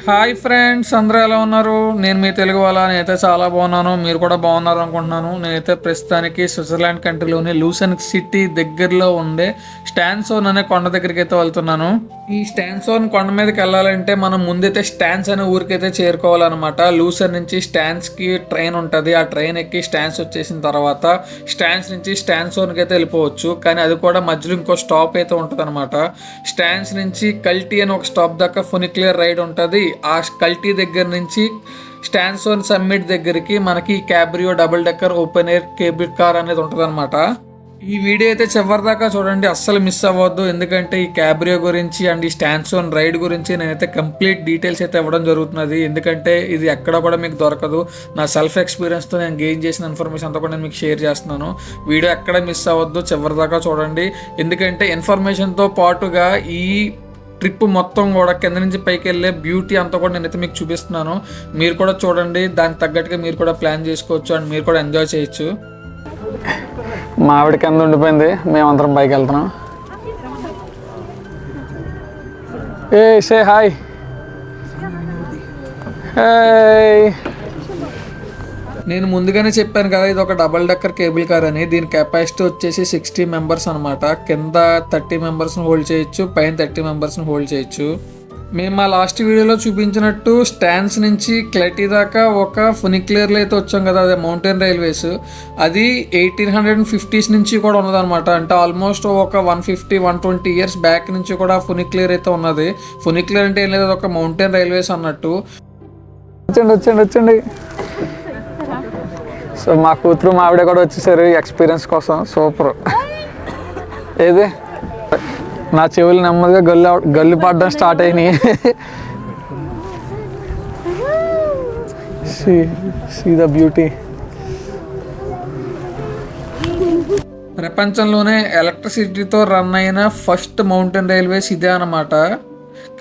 Hi friends, అందరూ ఎలా ఉన్నారు? నేను మీ తెలుగు వాళ్ళ. నేనైతే చాలా బాగున్నాను. మీరు కూడా బాగున్నారు అనుకుంటున్నాను. నేనైతే ప్రస్తుతానికి స్విట్జర్లాండ్ కంట్రీలోని లూసెన్ సిటీ దగ్గరలో ఉండే స్టాన్సోన్ అనే కొండ దగ్గరికి అయితే వెళ్తున్నాను. ఈ స్టాన్సోన్ కొండ మీదకి వెళ్ళాలంటే మనం ముందైతే స్టాన్స్ అనే ఊరికైతే చేరుకోవాలన్నమాట. లూసెన్ నుంచి స్టాన్స్కి ట్రైన్ ఉంటుంది. ఆ ట్రైన్ ఎక్కి స్టాన్స్ వచ్చేసిన తర్వాత స్టాన్స్ నుంచి స్టాన్సోన్కి అయితే వెళ్ళిపోవచ్చు. కానీ అది కూడా మధ్యలో ఇంకో స్టాప్ అయితే ఉంటుంది అనమాట. స్టాన్స్ నుంచి కల్టీ అని ఒక స్టాప్ దాకా ఫునిక్లియర్ రైడ్ ఉంటుంది. ఆ కల్టీ దగ్గర నుంచి స్టాన్సోన్ సమ్మిట్ దగ్గరికి మనకి cabrio double decker open air cable car అనేది ఉంటుంది అనమాట. ఈ వీడియో అయితే చివరి దాకా చూడండి, అస్సలు మిస్ అవ్వద్దు. ఎందుకంటే ఈ క్యాబ్రియో గురించి అండ్ ఈ స్టాన్సోన్ రైడ్ గురించి నేనైతే కంప్లీట్ డీటెయిల్స్ అయితే ఇవ్వడం జరుగుతున్నది. ఎందుకంటే ఇది ఎక్కడ కూడా మీకు దొరకదు. నా సెల్ఫ్ ఎక్స్పీరియన్స్తో నేను గెయిన్ చేసిన ఇన్ఫర్మేషన్ అంతా కూడా నేను మీకు షేర్ చేస్తున్నాను. వీడియో ఎక్కడ మిస్ అవ్వద్దు, చివరి దాకా చూడండి. ఎందుకంటే ఇన్ఫర్మేషన్తో పాటుగా ఈ ట్రిప్ మొత్తం కూడా కింద నుంచి పైకి వెళ్ళే బ్యూటీ అంతా కూడా నేనైతే మీకు చూపిస్తున్నాను. మీరు కూడా చూడండి, దానికి తగ్గట్టుగా మీరు కూడా ప్లాన్ చేసుకోవచ్చు అండ్ మీరు కూడా ఎంజాయ్ చేయొచ్చు. మా ఆవిడ కింద ఉండిపోయింది, మేమందరం పైకి వెళ్తున్నాం. ఏ సే హాయ్. నేను ముందుగానే చెప్పాను కదా, ఇది ఒక డబల్ డెక్కర్ కేబుల్ కార్ అని. దీని కెపాసిటీ వచ్చేసి 60 మెంబర్స్ అనమాట. కింద 30 మెంబర్స్ని హోల్డ్ చేయొచ్చు, పైన 30 మెంబర్స్ని హోల్డ్ చేయొచ్చు. మేము మా లాస్ట్ వీడియోలో చూపించినట్టు స్టాన్స్ నుంచి క్లటీ దాకా ఒక ఫునిక్లియర్లో అయితే వచ్చాం కదా, అదే మౌంటైన్ రైల్వేస్. అది 1850s నుంచి కూడా ఉన్నదన్నమాట. అంటే ఆల్మోస్ట్ ఒక 150-120 ఇయర్స్ బ్యాక్ నుంచి కూడా ఫునిక్లియర్ అయితే ఉన్నది. ఫునిక్లియర్ అంటే ఏం లేదు, ఒక మౌంటైన్ రైల్వేస్ అన్నట్టు. వచ్చండి. సో మా కూతురు మా ఆవిడ కూడా వచ్చేసారు ఈ ఎక్స్పీరియన్స్ కోసం. సూపర్. ఏది నా చెవులు నెమ్మదిగా గల్లు పడడం స్టార్ట్ అయినాయి. See the beauty. ప్రపంచంలోనే ఎలక్ట్రిసిటీతో రన్ అయిన ఫస్ట్ మౌంటైన్ రైల్వేస్ ఇదే అన్నమాట.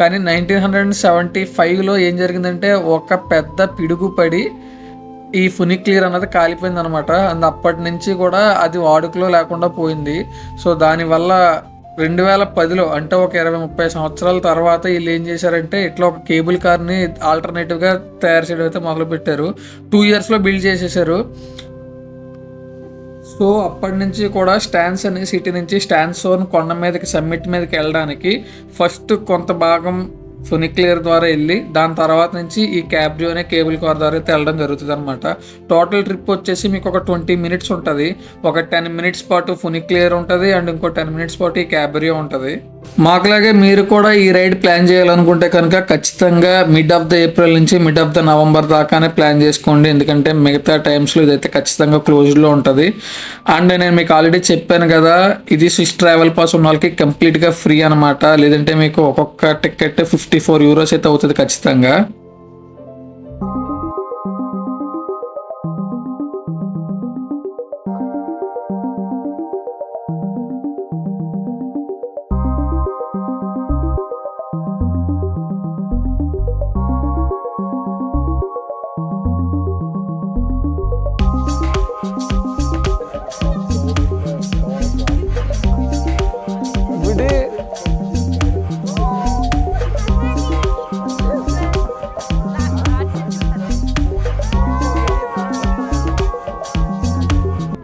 కానీ 1975లో ఏం జరిగిందంటే ఒక పెద్ద పిడుగు పడి ఈ ఫునిక్లియర్ అన్నది కాలిపోయింది అనమాట. అండ్ అప్పటి నుంచి కూడా అది వాడుకలో లేకుండా పోయింది. సో దానివల్ల 2010లో అంటే ఒక 20-30 సంవత్సరాల తర్వాత వీళ్ళు ఏం చేశారంటే ఇట్లా ఒక కేబుల్ కార్ని ఆల్టర్నేటివ్గా తయారు చేయడం అయితే మొదలుపెట్టారు. 2 ఇయర్స్లో బిల్డ్ చేసేసారు. సో అప్పటి నుంచి కూడా స్టాన్స్ అనే సిటీ నుంచి స్టాన్సోన్ కొండ మీదకి సమ్మిట్ మీదకి వెళ్ళడానికి ఫస్ట్ కొంత భాగం ఫునిక్లియర్ ద్వారా వెళ్ళి దాని తర్వాత నుంచి ఈ క్యాబ్రియో అనే కేబుల్ కార్ ద్వారా అయితే వెళ్ళడం జరుగుతుంది అనమాట. టోటల్ ట్రిప్ వచ్చేసి మీకు ఒక 20 మినిట్స్ ఉంటుంది. ఒక 10 మినిట్స్ పాటు ఫునిక్లియర్ ఉంటుంది అండ్ ఇంకో 10 మినిట్స్ పాటు ఈ క్యాబ్రియో ఉంటుంది. మాకులాగే మీరు కూడా ఈ రైడ్ ప్లాన్ చేయాలనుకుంటే కనుక ఖచ్చితంగా మిడ్ ఆఫ్ ద ఏప్రిల్ నుంచి మిడ్ ఆఫ్ ద నవంబర్ దాకానే ప్లాన్ చేసుకోండి. ఎందుకంటే మిగతా టైమ్స్లో ఇదైతే ఖచ్చితంగా క్లోజ్లో ఉంటుంది. అండ్ నేను మీకు ఆల్రెడీ చెప్పాను కదా, ఇది స్విస్ ట్రావెల్ పాస్ ఉన్న వాళ్ళకి కంప్లీట్గా ఫ్రీ అనమాట. లేదంటే మీకు ఒక్కొక్క టికెట్ 54 యూరోస్ అయితే అవుతుంది ఖచ్చితంగా.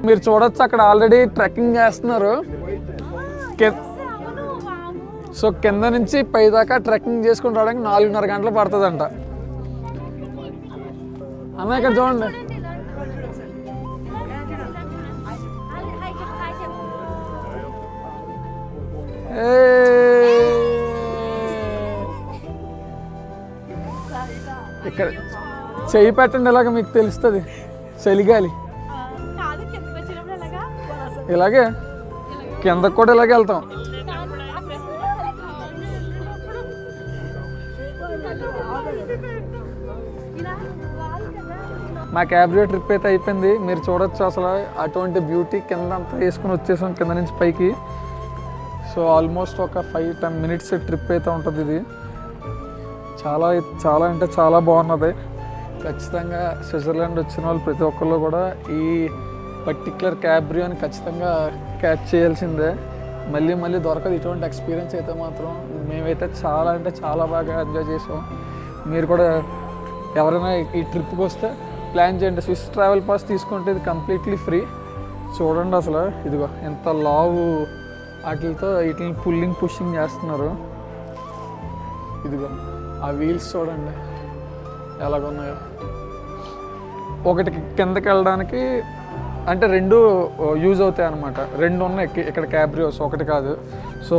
మీరు చూడొచ్చు, అక్కడ ఆల్రెడీ ట్రెక్కింగ్ చేస్తున్నారు. సో కింద నుంచి పై దాకా ట్రెక్కింగ్ చేసుకుని రావడానికి 4.5 గంటలు పడుతుందంట. అన్న ఇక్కడ చూడండి. ఇక్కడ చెయ్యి పెట్టండి, ఇలాగ మీకు తెలుస్తుంది చలిగాలి. ఇలాగే కిందకు కూడా ఇలాగే వెళ్తాం. మా క్యాబ్రియో ట్రిప్ అయితే అయిపోయింది. మీరు చూడొచ్చు అసలు అటువంటి బ్యూటీ. కింద అంతా వేసుకుని వచ్చేసాం కింద నుంచి పైకి. సో ఆల్మోస్ట్ ఒక 5-10 మినిట్స్ ట్రిప్ అయితే ఉంటుంది. ఇది చాలా చాలా అంటే చాలా బాగున్నది. ఖచ్చితంగా స్విట్జర్లాండ్ వచ్చిన వాళ్ళు ప్రతి ఒక్కళ్ళు కూడా ఈ పర్టిక్యులర్ క్యాబ్రియోని ఖచ్చితంగా క్యాచ్ చేయాల్సిందే. మళ్ళీ మళ్ళీ దొరకదు ఇటువంటి ఎక్స్పీరియన్స్ అయితే మాత్రం. మేమైతే చాలా అంటే చాలా బాగా ఎంజాయ్ చేసాం. మీరు కూడా ఎవరైనా ఈ ట్రిప్కి వస్తే ప్లాన్ చేయండి. స్విస్ ట్రావెల్ పాస్ తీసుకుంటే ఇది కంప్లీట్లీ ఫ్రీ. చూడండి అసలు ఇదిగో ఎంత లావు వాటితో వీటిని పుషింగ్ చేస్తున్నారు. ఇదిగో ఆ వీల్స్ చూడండి ఎలాగున్నాయో. ఒకటి కిందకి వెళ్ళడానికి అంటే రెండు యూజ్ అవుతాయి అన్నమాట. రెండు ఉన్నాయి ఇక్కడ క్యాబ్రియోస్, ఒకటి కాదు. సో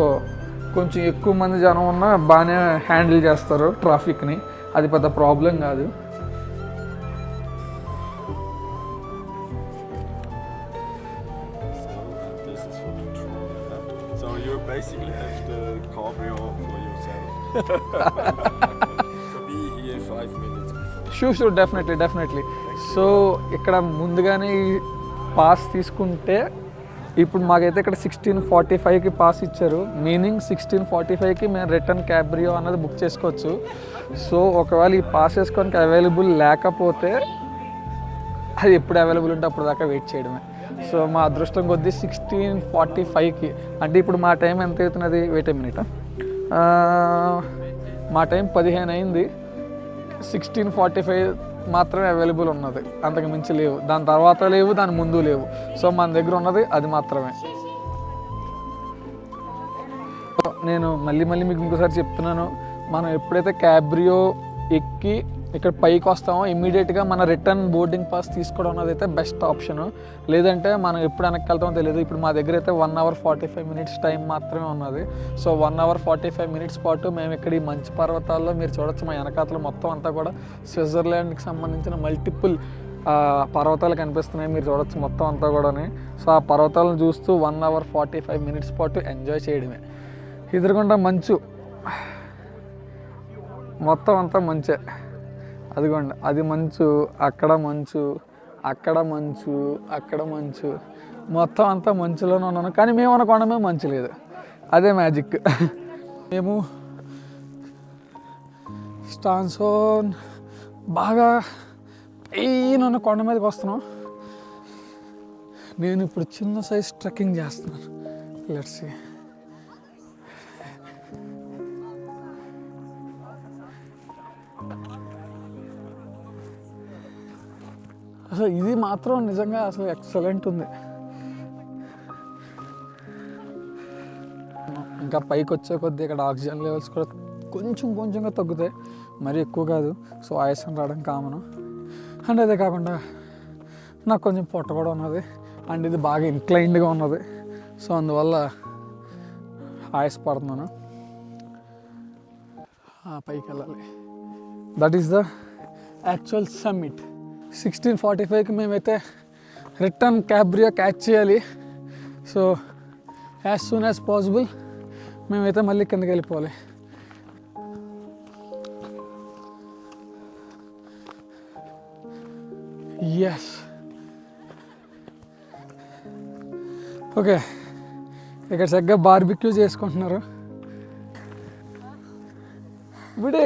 కొంచెం ఎక్కువ మంది జనం ఉన్నా బాగానే హ్యాండిల్ చేస్తారు ట్రాఫిక్ని, అది పెద్ద ప్రాబ్లం కాదు. So you basically have the cabrio for yourself. So be here 5 minutes before. Sure, definitely. So ఇక్కడ ముందుగానే ఈ పాస్ తీసుకుంటే ఇప్పుడు మాకైతే ఇక్కడ 16:45కి పాస్ ఇచ్చారు. మీనింగ్ 16:45కి మేము రిటర్న్ క్యాబ్రియో అన్నది బుక్ చేసుకోవచ్చు. సో ఒకవేళ ఈ పాస్ చేసుకోవడానికి అవైలబుల్ లేకపోతే అది ఎప్పుడు అవైలబుల్ ఉంటే అప్పుడు దాకా వెయిట్ చేయడమే. సో మా అదృష్టం కొద్దీ 16:45కి, అంటే ఇప్పుడు మా టైం ఎంత అవుతున్నది, వెయిట్ ఏ మినిట్, మా టైం 15 అయింది. 16:45 మాత్రమే అవైలబుల్ ఉన్నది, అంతకు మించి లేవు. దాని తర్వాత లేవు, దాని ముందు లేవు. సో మన దగ్గర ఉన్నది అది మాత్రమే. నేను మళ్ళీ మీకు ఇంకోసారి చెప్తున్నాను, మనం ఎప్పుడైతే క్యాబ్రియో ఎక్కి ఇక్కడ పైకి వస్తామో ఇమ్మీడియట్గా మన రిటర్న్ బోర్డింగ్ పాస్ తీసుకోవడం అన్నది అయితే బెస్ట్ ఆప్షను. లేదంటే మనం ఎప్పుడు వెనక్కి వెళ్తామో తెలియదు. ఇప్పుడు మా దగ్గర అయితే 1 hour 45 minutes టైం మాత్రమే ఉన్నది. సో 1 hour 45 minutes పాటు మేము ఇక్కడ ఈ మంచు పర్వతాల్లో మీరు చూడొచ్చు. మా వెనకాతలు మొత్తం అంతా కూడా స్విట్జర్లాండ్కి సంబంధించిన మల్టిపుల్ పర్వతాలు కనిపిస్తున్నాయి, మీరు చూడొచ్చు మొత్తం అంతా కూడా. సో ఆ పర్వతాలను చూస్తూ 1 hour 45 minutes పాటు ఎంజాయ్ చేయడమే. ఎదురుగుండా మంచు, మొత్తం అంతా మంచే. అదిగోండి అది మంచు, అక్కడ మంచు, అక్కడ మంచు, అక్కడ మంచు, మొత్తం అంతా మంచులోనే ఉన్నాను. కానీ మేము అనుకోవడమే మంచు లేదు, అదే మ్యాజిక్. మేము స్టాన్సోన్ బాగా పైన కొండ మీదకి వస్తున్నాం. నేను ఇప్పుడు చిన్న సైజ్ ట్రెక్కింగ్ చేస్తున్నాను. Let's see. అసలు ఇది మాత్రం నిజంగా అసలు ఎక్సలెంట్ ఉంది. ఇంకా పైకి వచ్చే కొద్దీ ఇక్కడ ఆక్సిజన్ లెవెల్స్ కూడా కొంచెంగా తగ్గుతాయి, మరీ ఎక్కువ కాదు. సో ఆయాసం రావడం కామను. అండ్ అదే కాకుండా నాకు కొంచెం పొట్ట కూడా ఉన్నది, అండ్ ఇది బాగా ఇంక్లైన్డ్గా ఉన్నది. సో అందువల్ల ఆయాసపడుతున్నాను. పైకి వెళ్ళాలి. That is the actual summit. 16:45కి మేమైతే రిటర్న్ క్యాబ్రియో క్యాచ్ చేయాలి. So as soon as possible మేమైతే మళ్ళీ కిందకి వెళ్ళిపోవాలి. Yes, okay. ఇక్కడ చక్కగా బార్బిక్యూ చేసుకుంటున్నారు. ఇప్పుడు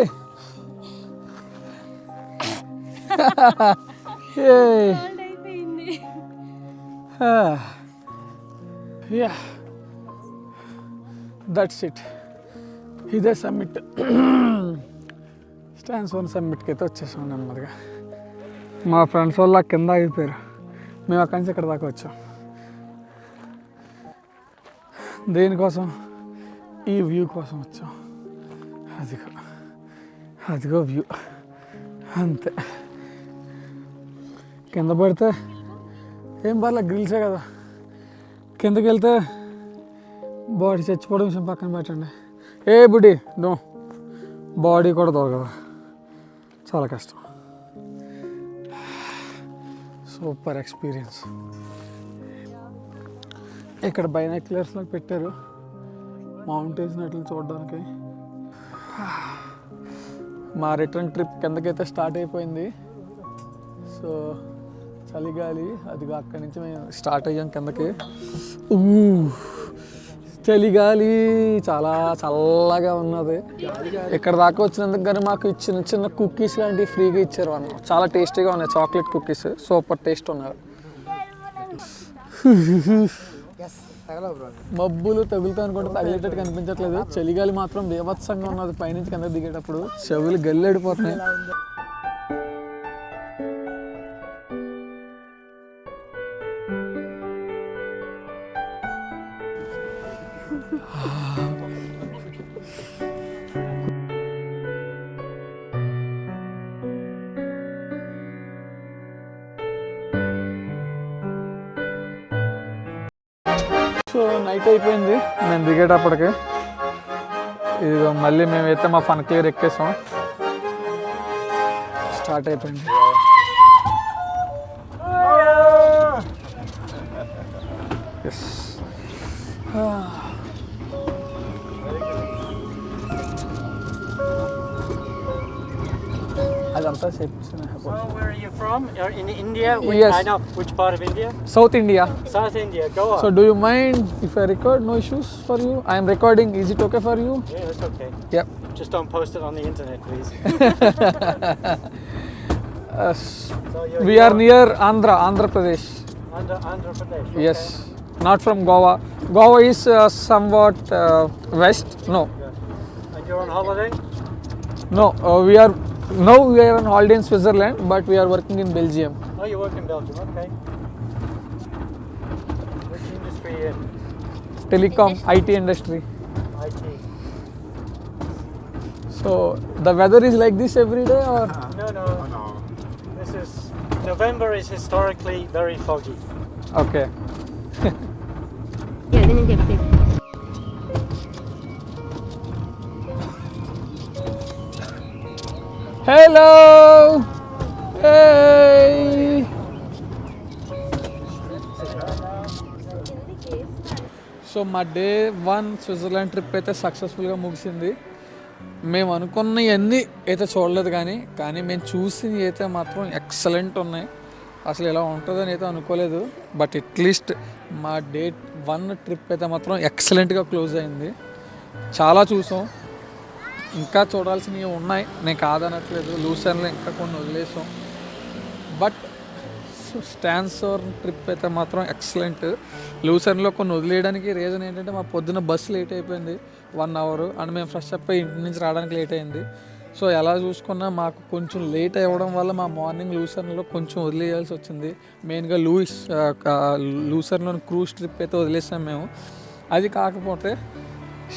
దట్స్ ఇట్. ఇదే సమ్మిట్. స్టాన్సోన్ సమ్మిట్కి అయితే వచ్చేసాం నెమ్మదిగా. మా ఫ్రెండ్స్ వాళ్ళు కింద ఆగిపోయారు, మేము అక్కడి నుంచి ఇక్కడ దాకా వచ్చాం. దేనికోసం? ఈ వ్యూ కోసం వచ్చాం. అదిగో వ్యూ, అంతే. కింద పడితే ఏం పర్లేదు, గ్రిల్సే కదా. కిందకి వెళ్తే బాడీ చచ్చిపోవడం విషయం పక్కన పెట్టండి. ఏ బుడ్డి నో, బాడీ కూడా దొరకదు, చాలా కష్టం. Super experience. ఇక్కడ బైనాక్యులర్స్లో పెట్టారు మౌంటైన్స్ అట్లా చూడడానికి. మా రిటర్న్ ట్రిప్ కిందకైతే స్టార్ట్ అయిపోయింది. సో చలిగాలి, అదిగో అక్కడి నుంచి మేము స్టార్ట్ అయ్యాం కిందకి. చలిగాలి, చాలా చల్లగా ఉన్నది. ఇక్కడ దాకా వచ్చినందుకు కానీ మాకు చిన్న కుక్కీస్ లాంటివి ఫ్రీగా ఇచ్చారు అన్న. చాలా టేస్టీగా ఉన్నాయి, చాక్లెట్ కుక్కీస్, సూపర్ టేస్ట్ ఉన్నాయి. మబ్బులు తగులుతా అనుకుంటే తగిలేటట్టు కనిపించట్లేదు. చలిగాలి మాత్రం బీభత్సంగా ఉన్నది. పైనుంచి కింద దిగేటప్పుడు చెవులు గల్లెడిపోతున్నాయి. సో నైట్ అయిపోయింది మేము దిగేటప్పటికి. ఇది మళ్ళీ మేమైతే మా ఫన్ క్లియర్ ఎక్కేసాం. స్టార్ట్ అయిపోయింది. ఎస్ అదంతా చెప్పేసాను. So where are you from? You're in India? Yes. I know. Which part of India? South India. South India. Go on. So do you mind if I record? No issues for you? I am recording. Is it okay for you? Yeah, that's okay. Yep. Just don't post it on the internet, please. So We are near Andhra Pradesh. Andhra Pradesh. Okay. Yes, not from Goa. Goa is somewhat west. No, Yeah. And you're on holiday? no. We are on holiday in Switzerland, but we are working in Belgium. Oh, you work in Belgium. Okay. Which industry are you in? Telecom, IT industry. IT. So the weather is like this every day, or No, no. Oh, no. This is November is historically very foggy. okay. Hello. Hey. So మా day 1 Switzerland trip అయితే సక్సెస్ఫుల్గా ముగిసింది. మేము అనుకున్నవన్నీ అయితే చూడలేదు, కానీ మేము చూసినవి అయితే మాత్రం ఎక్సలెంట్ ఉన్నాయి. అసలు ఇలా ఉంటుందని అయితే అనుకోలేదు. బట్ అట్లీస్ట్ మా డే 1 ట్రిప్ అయితే మాత్రం ఎక్సలెంట్గా క్లోజ్ అయింది. చాలా చూసాం, ఇంకా చూడాల్సినవి ఉన్నాయి, నేను కాదనట్లేదు. లూసర్న్లో ఇంకా కొన్ని వదిలేసాం. బట్ స్టాన్సోర్ ట్రిప్ అయితే మాత్రం ఎక్సలెంట్. లూసర్న్లో కొన్ని వదిలేయడానికి రీజన్ ఏంటంటే మా పొద్దున్న బస్సు లేట్ అయిపోయింది 1 అవర్, అండ్ మేము ఫ్రెష్ అప్ అయ్యి ఇంటి నుంచి రావడానికి లేట్ అయింది. సో ఎలా చూసుకున్నా మాకు కొంచెం లేట్ అవ్వడం వల్ల మా మార్నింగ్ లూసర్న్లో కొంచెం వదిలేయాల్సి వచ్చింది. మెయిన్గా లూసర్న్లోని క్రూజ్ ట్రిప్ అయితే వదిలేసాం మేము. అది కాకపోతే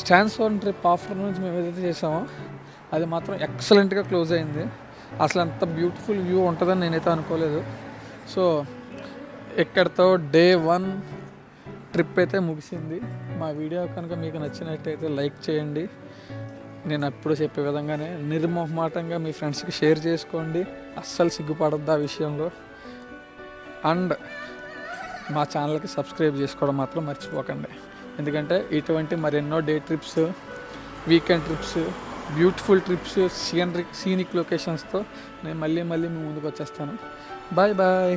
స్టాన్సోర్ ట్రిప్ ఆఫ్టర్నూన్ నుంచి మేము ఏదైతే చేసామో అది మాత్రం ఎక్సలెంట్గా క్లోజ్ అయింది. అసలు అంత బ్యూటిఫుల్ వ్యూ ఉంటుందని నేనైతే అనుకోలేదు. సో ఇక్కడితో డే 1 ట్రిప్ అయితే ముగిసింది. మా వీడియో కనుక మీకు నచ్చినట్టయితే లైక్ చేయండి. నేను ఎప్పుడు చెప్పే విధంగానే నిర్మోహమాటంగా మీ ఫ్రెండ్స్కి షేర్ చేసుకోండి. అస్సలు సిగ్గుపడద్దు ఆ విషయంలో. అండ్ మా ఛానల్కి సబ్స్క్రైబ్ చేసుకోవడం మాత్రం మర్చిపోకండి. ఎందుకంటే ఇటువంటి మరెన్నో day trips, weekend trips, beautiful trips, scenic లొకేషన్స్తో నేను మళ్ళీ మీ ముందుకు వచ్చేస్తాను. Bye bye.